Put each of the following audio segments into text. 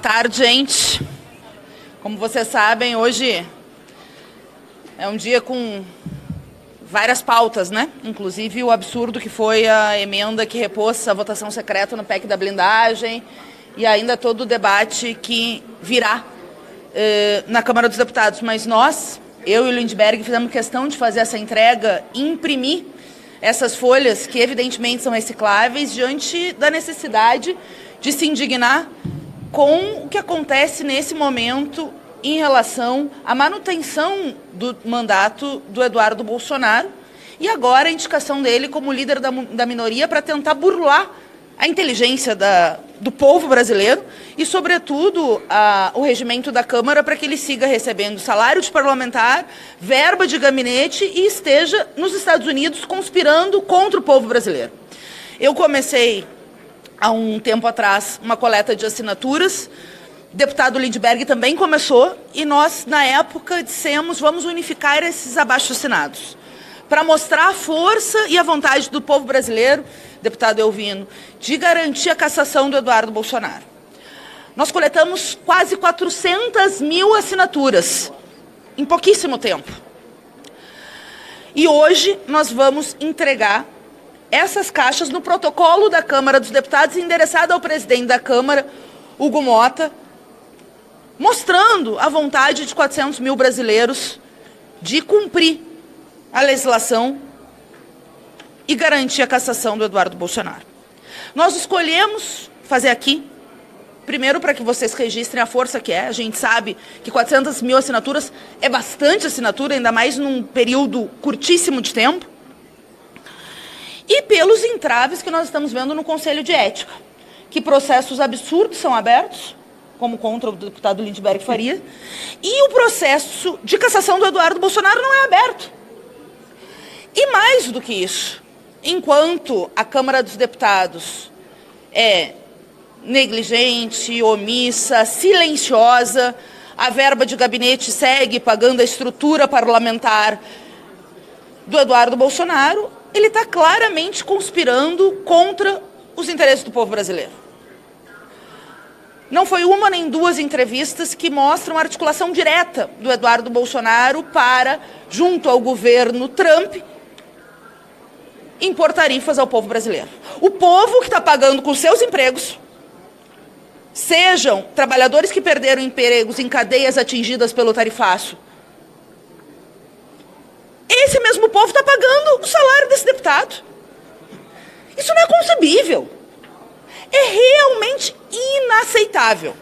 Tarde, gente. Como vocês sabem, hoje é um dia com várias pautas, né? Inclusive o absurdo que foi a emenda que repôs a votação secreta no PEC da blindagem e ainda todo o debate que virá na Câmara dos Deputados. Mas nós, eu e o Lindbergh, fizemos questão de fazer essa entrega e imprimir essas folhas, que evidentemente são recicláveis, diante da necessidade de se indignar com o que acontece nesse momento em relação à manutenção do mandato do Eduardo Bolsonaro e agora a indicação dele como líder da minoria para tentar burlar a inteligência do povo brasileiro e, sobretudo, o regimento da Câmara para que ele siga recebendo salário de parlamentar, verba de gabinete e esteja nos Estados Unidos conspirando contra o povo brasileiro. Eu comecei, há um tempo atrás, uma coleta de assinaturas. O deputado Lindbergh também começou e nós, na época, dissemos vamos unificar esses abaixo-assinados para mostrar a força e a vontade do povo brasileiro, deputado Elvino, de garantir a cassação do Eduardo Bolsonaro. Nós coletamos quase 400 mil assinaturas em pouquíssimo tempo. E hoje nós vamos entregar essas caixas no protocolo da Câmara dos Deputados, endereçado ao presidente da Câmara, Hugo Motta, mostrando a vontade de 400 mil brasileiros de cumprir a legislação e garantir a cassação do Eduardo Bolsonaro. Nós escolhemos fazer aqui, primeiro para que vocês registrem a força que é. A gente sabe que 400 mil assinaturas é bastante assinatura, ainda mais num período curtíssimo de tempo. E pelos entraves que nós estamos vendo no Conselho de Ética, que processos absurdos são abertos, como contra o deputado Lindbergh Faria, e o processo de cassação do Eduardo Bolsonaro não é aberto. E mais do que isso, enquanto a Câmara dos Deputados é negligente, omissa, silenciosa, a verba de gabinete segue pagando a estrutura parlamentar do Eduardo Bolsonaro, ele está claramente conspirando contra os interesses do povo brasileiro. Não foi uma nem duas entrevistas que mostram a articulação direta do Eduardo Bolsonaro para, junto ao governo Trump, impor tarifas ao povo brasileiro. O povo que está pagando com seus empregos, sejam trabalhadores que perderam empregos em cadeias atingidas pelo tarifaço, esse mesmo povo está pagando o salário desse deputado. Isso não é concebível. É realmente inaceitável.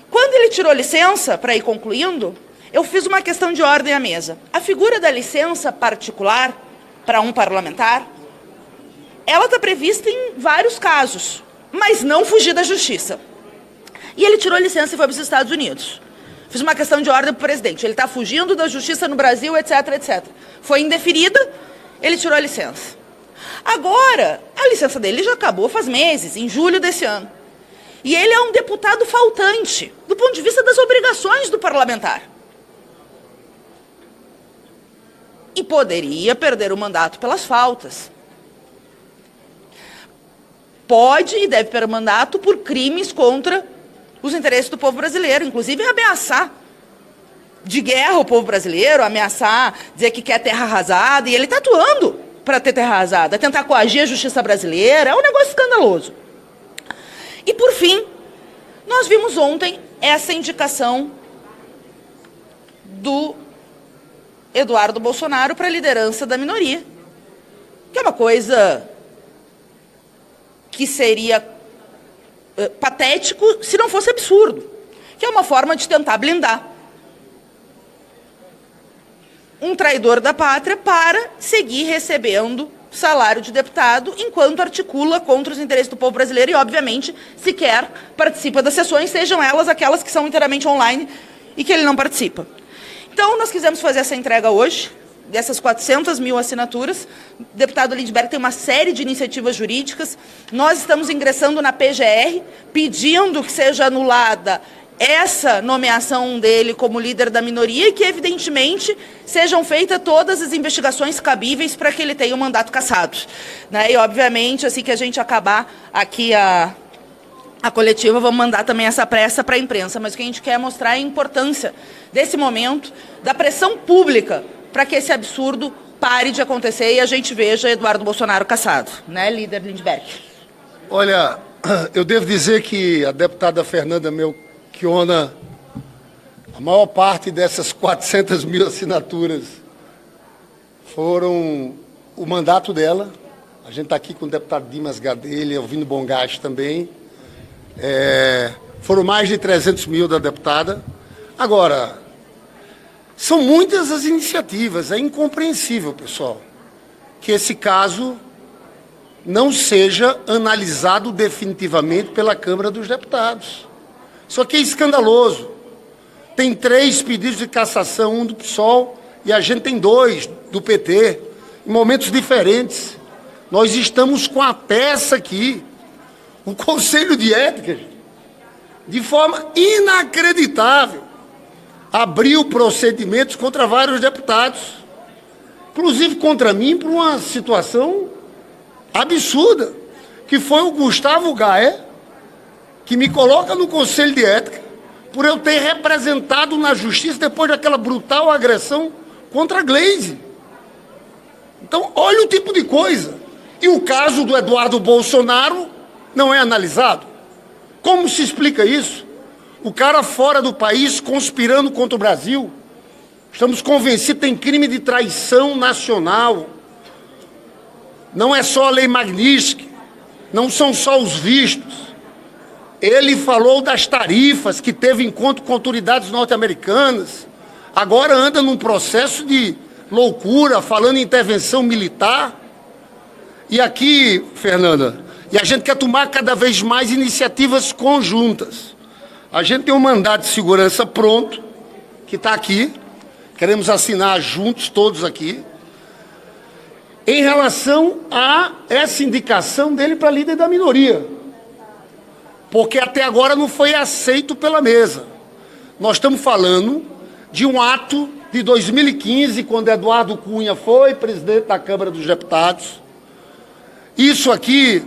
Quando ele tirou licença, para ir concluindo, eu fiz uma questão de ordem à mesa. A figura da licença particular para um parlamentar, ela está prevista em vários casos, mas não fugir da justiça. E ele tirou licença e foi para os Estados Unidos. Fiz uma questão de ordem para o presidente. Ele está fugindo da justiça no Brasil, etc, etc. Foi indeferida, ele tirou a licença. Agora, a licença dele já acabou faz meses, em julho desse ano. E ele é um deputado faltante, do ponto de vista das obrigações do parlamentar. E poderia perder o mandato pelas faltas. Pode e deve perder o mandato por crimes contra os interesses do povo brasileiro, inclusive ameaçar de guerra o povo brasileiro, ameaçar, dizer que quer terra arrasada, e ele está atuando para ter terra arrasada, tentar coagir a justiça brasileira, é um negócio escandaloso. E, por fim, nós vimos ontem essa indicação do Eduardo Bolsonaro para a liderança da minoria, que é uma coisa que seria patético se não fosse absurdo, que é uma forma de tentar blindar um traidor da pátria para seguir recebendo salário de deputado enquanto articula contra os interesses do povo brasileiro e, obviamente, sequer participa das sessões, sejam elas aquelas que são inteiramente online e que ele não participa. Então, nós quisemos fazer essa entrega hoje, dessas 400 mil assinaturas. O deputado Lindbergh tem uma série de iniciativas jurídicas. Nós estamos ingressando na PGR, pedindo que seja anulada essa nomeação dele como líder da minoria e que, evidentemente, sejam feitas todas as investigações cabíveis para que ele tenha o mandato cassado, né? E, obviamente, assim que a gente acabar aqui a coletiva, vamos mandar também essa pressa para a imprensa, mas o que a gente quer é mostrar a importância desse momento, da pressão pública, para que esse absurdo pare de acontecer e a gente veja Eduardo Bolsonaro cassado, né, líder Lindbergh? Olha, eu devo dizer que a deputada Fernanda Melchiona, a maior parte dessas 400 mil assinaturas foram o mandato dela. A gente está aqui com o deputado Dimas Gadelha, ouvindo Bongás também. Foram mais de 300 mil da deputada. Agora, são muitas as iniciativas. É incompreensível, pessoal, que esse caso não seja analisado definitivamente pela Câmara dos Deputados. Isso aqui é escandaloso. Tem 3 pedidos de cassação, um do PSOL, e a gente tem 2 do PT, em momentos diferentes. Nós estamos com a peça aqui, o Conselho de Ética, de forma inacreditável, abriu procedimentos contra vários deputados, inclusive contra mim, por uma situação absurda, que foi o Gustavo Gaia, que me coloca no Conselho de Ética, por eu ter representado na Justiça depois daquela brutal agressão contra a Gleisi. Então, olha o tipo de coisa. E o caso do Eduardo Bolsonaro não é analisado? Como se explica isso? O cara fora do país conspirando contra o Brasil. Estamos convencidos que tem crime de traição nacional. Não é só a Lei Magnitsky, não são só os vistos. Ele falou das tarifas, que teve encontro com autoridades norte-americanas. Agora anda num processo de loucura, falando em intervenção militar. E aqui, Fernanda, e a gente quer tomar cada vez mais iniciativas conjuntas. A gente tem um mandado de segurança pronto, que está aqui. Queremos assinar juntos, todos aqui, em relação a essa indicação dele para líder da minoria. Porque até agora não foi aceito pela mesa. Nós estamos falando de um ato de 2015, quando Eduardo Cunha foi presidente da Câmara dos Deputados. Isso aqui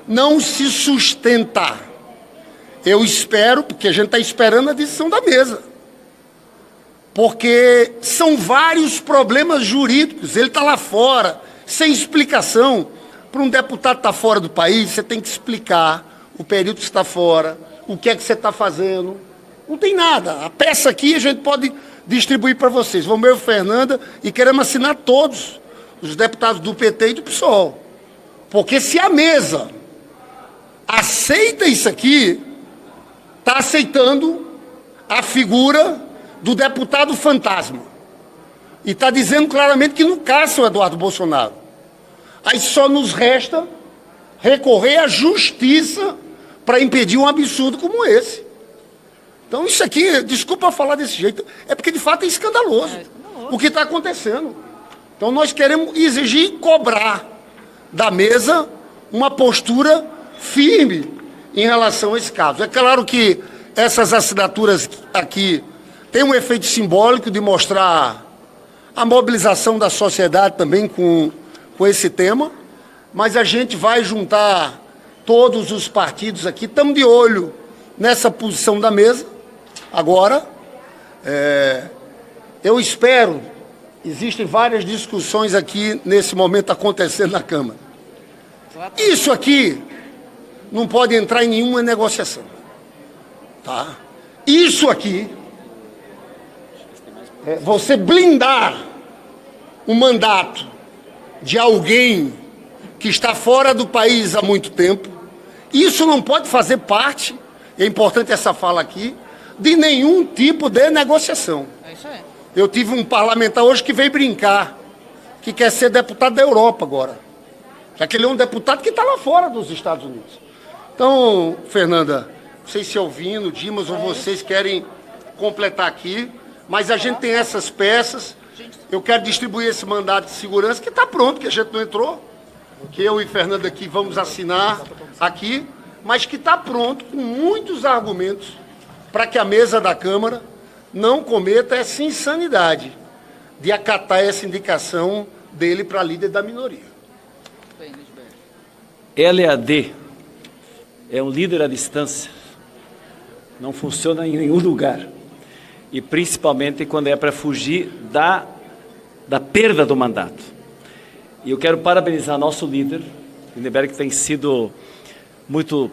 não se sustenta. Eu espero, porque a gente está esperando a decisão da mesa. Porque são vários problemas jurídicos. Ele está lá fora, sem explicação. Para um deputado estar fora do país, você tem que explicar o período que você está fora, o que é que você está fazendo. Não tem nada. A peça aqui a gente pode distribuir para vocês. Vamos eu e Fernanda e queremos assinar todos os deputados do PT e do PSOL. Porque se a mesa aceita isso aqui, está aceitando a figura do deputado fantasma. E está dizendo claramente que não caça o Eduardo Bolsonaro. Aí só nos resta recorrer à justiça para impedir um absurdo como esse. Então isso aqui, desculpa falar desse jeito, é porque de fato é escandaloso o que está acontecendo. Então nós queremos exigir e cobrar da mesa uma postura firme em relação a esse caso. É claro que essas assinaturas aqui têm um efeito simbólico de mostrar a mobilização da sociedade também com esse tema, mas a gente vai juntar todos os partidos aqui, estamos de olho nessa posição da mesa. Agora, eu espero, existem várias discussões aqui nesse momento acontecendo na Câmara. Isso aqui não pode entrar em nenhuma negociação. Tá? Isso aqui, você blindar o mandato de alguém que está fora do país há muito tempo, isso não pode fazer parte, é importante essa fala aqui, de nenhum tipo de negociação. É isso aí. Eu tive um parlamentar hoje que veio brincar, que quer ser deputado da Europa agora. Já que ele é um deputado que está lá fora dos Estados Unidos. Então, Fernanda, não sei se ouvindo, Dimas, ou vocês querem completar aqui, mas a gente tem essas peças. Eu quero distribuir esse mandato de segurança que está pronto, que a gente não entrou, que eu e Fernanda aqui vamos assinar aqui, mas que está pronto com muitos argumentos para que a mesa da Câmara não cometa essa insanidade de acatar essa indicação dele para líder da minoria. LAD. é um líder à distância. Não funciona em nenhum lugar. E principalmente quando é para fugir da perda do mandato. E eu quero parabenizar nosso líder, Lindenberg, que tem sido muito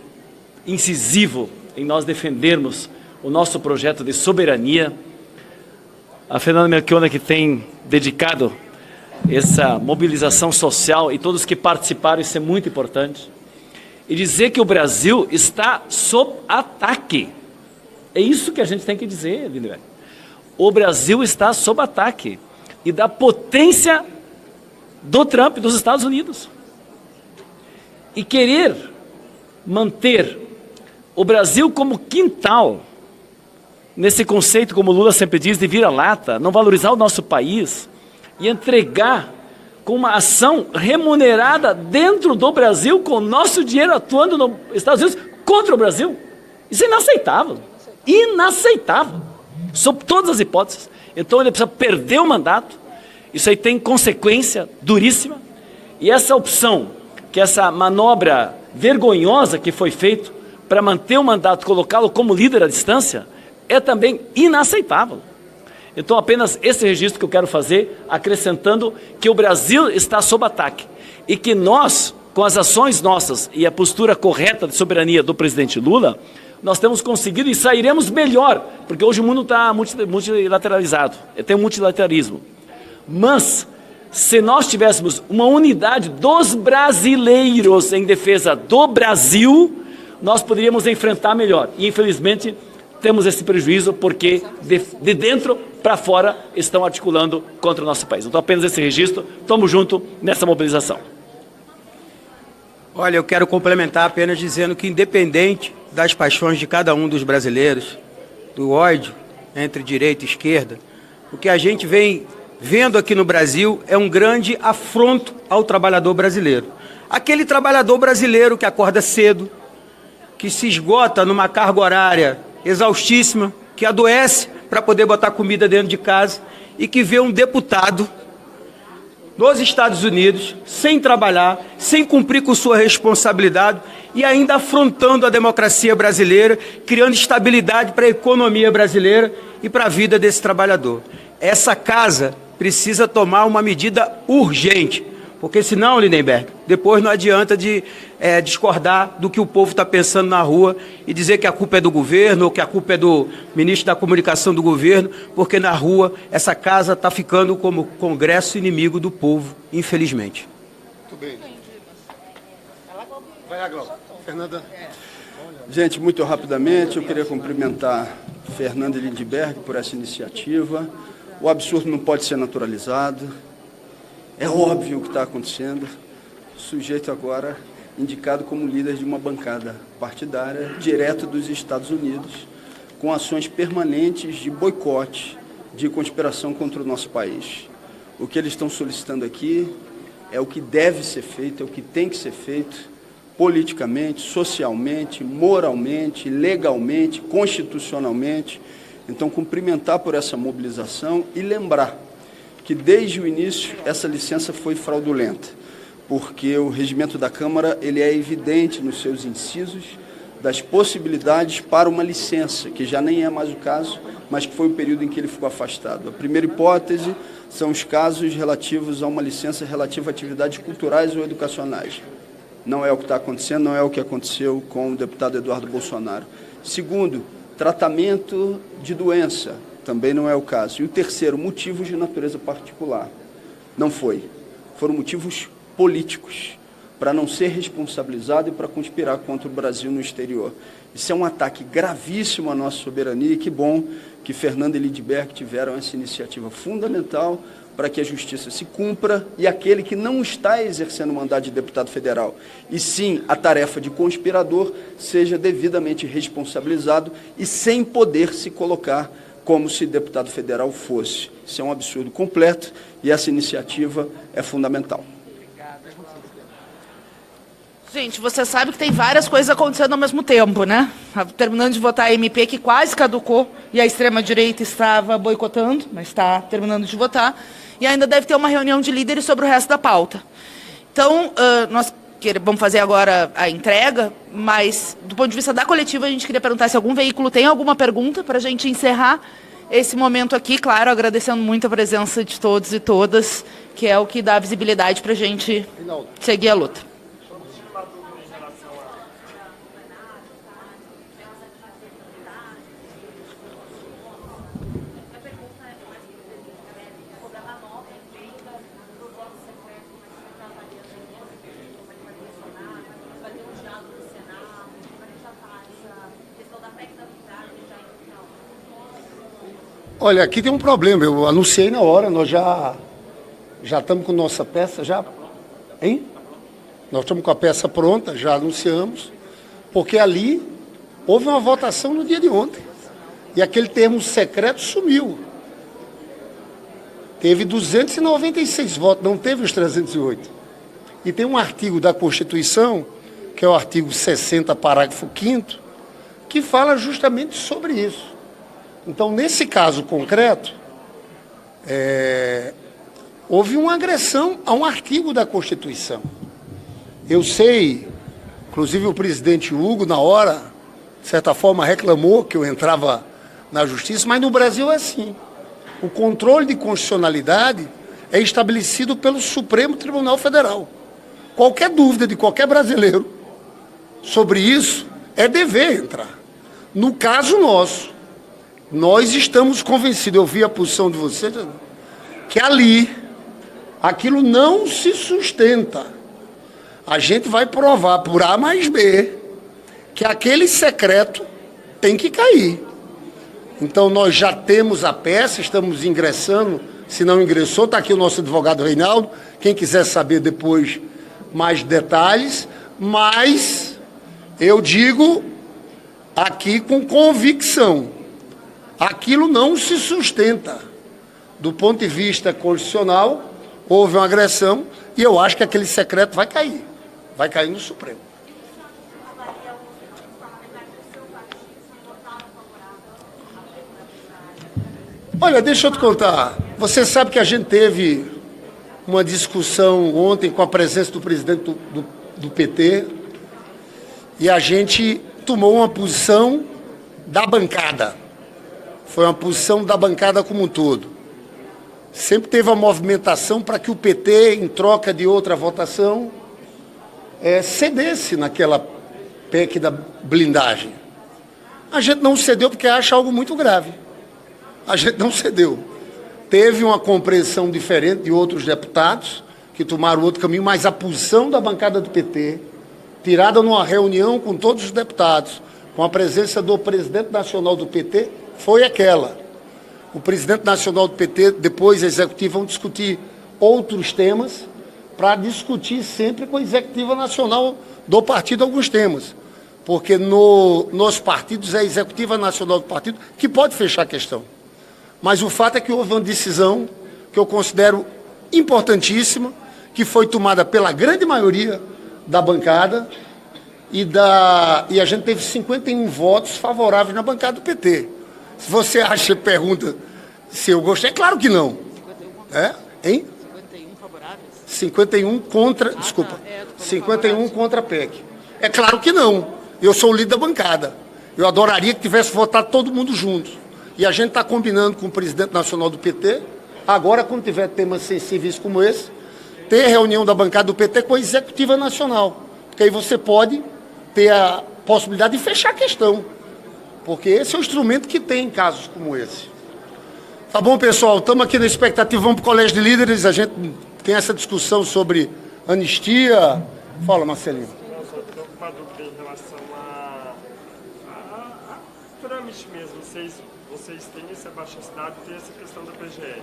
incisivo em nós defendermos o nosso projeto de soberania. A Fernanda Melchiona, que tem dedicado essa mobilização social, e todos que participaram, isso é muito importante. E dizer que o Brasil está sob ataque. É isso que a gente tem que dizer, Lindenberg. O Brasil está sob ataque. E da potência do Trump, dos Estados Unidos. E querer manter o Brasil como quintal, nesse conceito, como Lula sempre diz, de vira-lata, não valorizar o nosso país e entregar com uma ação remunerada dentro do Brasil, com o nosso dinheiro atuando nos Estados Unidos contra o Brasil. Isso é inaceitável. Inaceitável. Sob todas as hipóteses. Então ele precisa perder o mandato. Isso aí tem consequência duríssima. E essa opção, que essa manobra vergonhosa que foi feita para manter o mandato, colocá-lo como líder à distância, é também inaceitável. Então apenas esse registro que eu quero fazer, acrescentando que o Brasil está sob ataque. E que nós, com as ações nossas e a postura correta de soberania do presidente Lula, nós temos conseguido e sairemos melhor, porque hoje o mundo está multilateralizado, tem um multilateralismo. Mas, se nós tivéssemos uma unidade dos brasileiros em defesa do Brasil, nós poderíamos enfrentar melhor. E, infelizmente, temos esse prejuízo porque de dentro para fora estão articulando contra o nosso país. Então, apenas esse registro, estamos juntos nessa mobilização. Olha, eu quero complementar apenas dizendo que, independente das paixões de cada um dos brasileiros, do ódio entre direita e esquerda, o que a gente vem vendo aqui no Brasil é um grande afronto ao trabalhador brasileiro. Aquele trabalhador brasileiro que acorda cedo, que se esgota numa carga horária exaustíssima, que adoece para poder botar comida dentro de casa e que vê um deputado nos Estados Unidos, sem trabalhar, sem cumprir com sua responsabilidade e ainda afrontando a democracia brasileira, criando estabilidade para a economia brasileira e para a vida desse trabalhador. Essa casa precisa tomar uma medida urgente, porque senão, Lindenberg, depois não adianta de discordar do que o povo está pensando na rua e dizer que a culpa é do governo ou que a culpa é do ministro da comunicação do governo, porque na rua essa casa está ficando como congresso inimigo do povo, infelizmente. Muito bem. Vai lá, Glauco. Fernanda. Gente, muito rapidamente, eu queria cumprimentar Fernanda Lindenberg por essa iniciativa. O absurdo não pode ser naturalizado. É óbvio o que está acontecendo. O sujeito agora indicado como líder de uma bancada partidária direto dos Estados Unidos, com ações permanentes de boicote, de conspiração contra o nosso país. O que eles estão solicitando aqui é o que deve ser feito, é o que tem que ser feito, politicamente, socialmente, moralmente, legalmente, constitucionalmente. Então, cumprimentar por essa mobilização e lembrar que desde o início essa licença foi fraudulenta, porque o regimento da Câmara ele é evidente nos seus incisos das possibilidades para uma licença, que já nem é mais o caso, mas que foi o período em que ele ficou afastado. A primeira hipótese são os casos relativos a uma licença relativa a atividades culturais ou educacionais. Não é o que está acontecendo, não é o que aconteceu com o deputado Eduardo Bolsonaro. Segundo, tratamento de doença, também não é o caso. E o terceiro, motivos de natureza particular. Não foi. Foram motivos políticos, para não ser responsabilizado e para conspirar contra o Brasil no exterior. Isso é um ataque gravíssimo à nossa soberania e que bom que Fernanda e Lindenberg tiveram essa iniciativa fundamental para que a justiça se cumpra e aquele que não está exercendo o mandato de deputado federal, e sim a tarefa de conspirador, seja devidamente responsabilizado e sem poder se colocar como se deputado federal fosse. Isso é um absurdo completo e essa iniciativa é fundamental. Gente, você sabe que tem várias coisas acontecendo ao mesmo tempo, né? Terminando de votar a MP, que quase caducou, e a extrema-direita estava boicotando, mas está terminando de votar, e ainda deve ter uma reunião de líderes sobre o resto da pauta. Então, nós vamos fazer agora a entrega, mas do ponto de vista da coletiva, a gente queria perguntar se algum veículo tem alguma pergunta para a gente encerrar esse momento aqui, claro, agradecendo muito a presença de todos e todas, que é o que dá visibilidade para a gente seguir a luta. Olha, aqui tem um problema, eu anunciei na hora, nós já estamos com nossa peça, hein? Nós estamos com a peça pronta, já anunciamos, porque ali houve uma votação no dia de ontem, e aquele termo secreto sumiu. Teve 296 votos, não teve os 308. E tem um artigo da Constituição, que é o artigo 60, parágrafo 5º, que fala justamente sobre isso. Então, nesse caso concreto, houve uma agressão a um artigo da Constituição. Eu sei, inclusive o presidente Hugo, na hora, de certa forma, reclamou que eu entrava na justiça, mas no Brasil é assim. O controle de constitucionalidade é estabelecido pelo Supremo Tribunal Federal. Qualquer dúvida de qualquer brasileiro sobre isso é dever entrar. No caso nosso, nós estamos convencidos, eu vi a posição de vocês, que ali, aquilo não se sustenta. A gente vai provar por A mais B que aquele secreto tem que cair. Então nós já temos a peça, estamos ingressando, se não ingressou, está aqui o nosso advogado Reinaldo, quem quiser saber depois mais detalhes, mas eu digo aqui com convicção, aquilo não se sustenta. Do ponto de vista constitucional, houve uma agressão e eu acho que aquele secreto vai cair no Supremo. Olha, deixa eu te contar, você sabe que a gente teve uma discussão ontem com a presença do presidente do PT e a gente tomou uma posição da bancada. Foi uma posição da bancada como um todo. Sempre teve a movimentação para que o PT, em troca de outra votação, cedesse naquela PEC da blindagem. A gente não cedeu porque acha algo muito grave. A gente não cedeu. Teve uma compreensão diferente de outros deputados que tomaram outro caminho, mas a posição da bancada do PT, tirada numa reunião com todos os deputados, com a presença do presidente nacional do PT, foi aquela. O presidente nacional do PT, depois a executiva, vão discutir outros temas para discutir sempre com a executiva nacional do partido alguns temas. Porque nos partidos é a executiva nacional do partido que pode fechar a questão. Mas o fato é que houve uma decisão que eu considero importantíssima, que foi tomada pela grande maioria da bancada e a gente teve 51 votos favoráveis na bancada do PT. Se você acha, pergunta se eu gostei, é claro que não. 51 favoráveis? 51 contra, desculpa, 51 contra a PEC. É claro que não. Eu sou o líder da bancada. Eu adoraria que tivesse votado todo mundo junto. E a gente está combinando com o presidente nacional do PT, agora, quando tiver temas sensíveis como esse, ter reunião da bancada do PT com a executiva nacional. Porque aí você pode ter a possibilidade de fechar a questão. Porque esse é o instrumento que tem em casos como esse. Tá bom, pessoal? Estamos aqui na expectativa. Vamos para o Colégio de Líderes. A gente tem essa discussão sobre anistia. Fala, Marcelinho. Eu só estou com uma dúvida em relação a trâmite mesmo. Vocês têm esse abaixo-assinado e tem essa questão da PGR.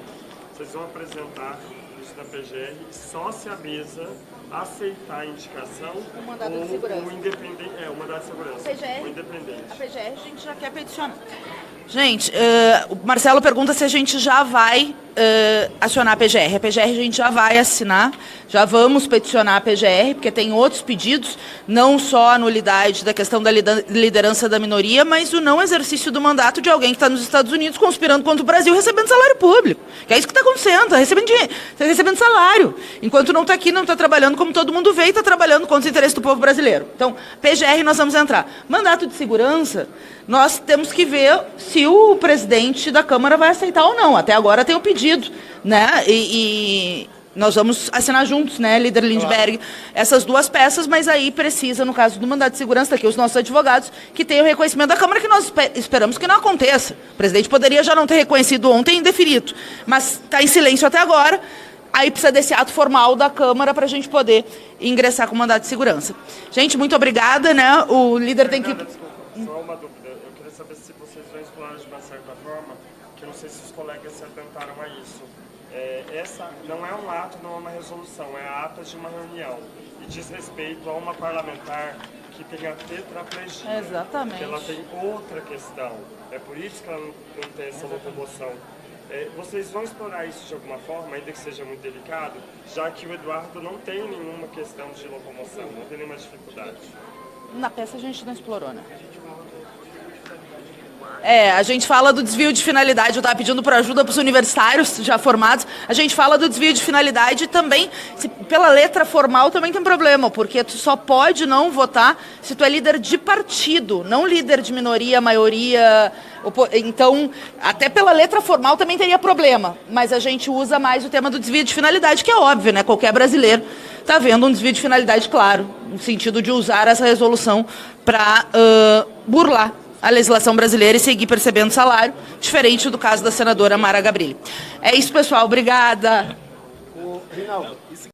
Vocês vão apresentar isso na PGR só se a mesa aceitar a indicação o mandado de segurança. O independente, o mandado de segurança. PGR, o independente. A PGR a gente já quer peticionar. Gente, o Marcelo pergunta se a gente já vai acionar a PGR. A PGR a gente já vai assinar, já vamos peticionar a PGR, porque tem outros pedidos, não só a nulidade da questão da liderança da minoria, mas o não exercício do mandato de alguém que está nos Estados Unidos conspirando contra o Brasil, recebendo salário público. Que é isso que está acontecendo, está recebendo dinheiro, está recebendo salário. Enquanto não está aqui, não está trabalhando como todo mundo vê e está trabalhando contra os interesses do povo brasileiro. Então, PGR nós vamos entrar. Mandato de segurança, nós temos que ver se o presidente da Câmara vai aceitar ou não. Até agora tem o pedido, né? E nós vamos assinar juntos, né, líder Lindbergh, essas duas peças, mas aí precisa, no caso do mandato de segurança, aqui os nossos advogados, que tenham o reconhecimento da Câmara, que nós esperamos que não aconteça. O presidente poderia já não ter reconhecido ontem indeferido, mas está em silêncio até agora. Aí precisa desse ato formal da Câmara para a gente poder ingressar com o mandato de segurança. Gente, muito obrigada, né? O líder tem que... Desculpa, só uma dúvida. Eu queria saber se vocês vão explorar de uma certa forma, que eu não sei se os colegas se atentaram a isso. Essa não é um ato, não é uma resolução, é a ata de uma reunião. E diz respeito a uma parlamentar que tem a tetraplegia. Exatamente. Que ela tem outra questão. É por isso que ela não tem essa locomoção. Vocês vão explorar isso de alguma forma, ainda que seja muito delicado, já que o Eduardo não tem nenhuma questão de locomoção, não tem nenhuma dificuldade. Na peça a gente não explorou, né? A gente fala do desvio de finalidade, eu estava pedindo para ajuda para os universitários já formados, a gente fala do desvio de finalidade também, pela letra formal também tem problema, porque tu só pode não votar se tu é líder de partido, não líder de minoria, maioria, então, até pela letra formal também teria problema, mas a gente usa mais o tema do desvio de finalidade, que é óbvio, né? Qualquer brasileiro está vendo um desvio de finalidade claro, no sentido de usar essa resolução para burlar a legislação brasileira e seguir percebendo salário, diferente do caso da senadora Mara Gabrilli. É isso, pessoal. Obrigada.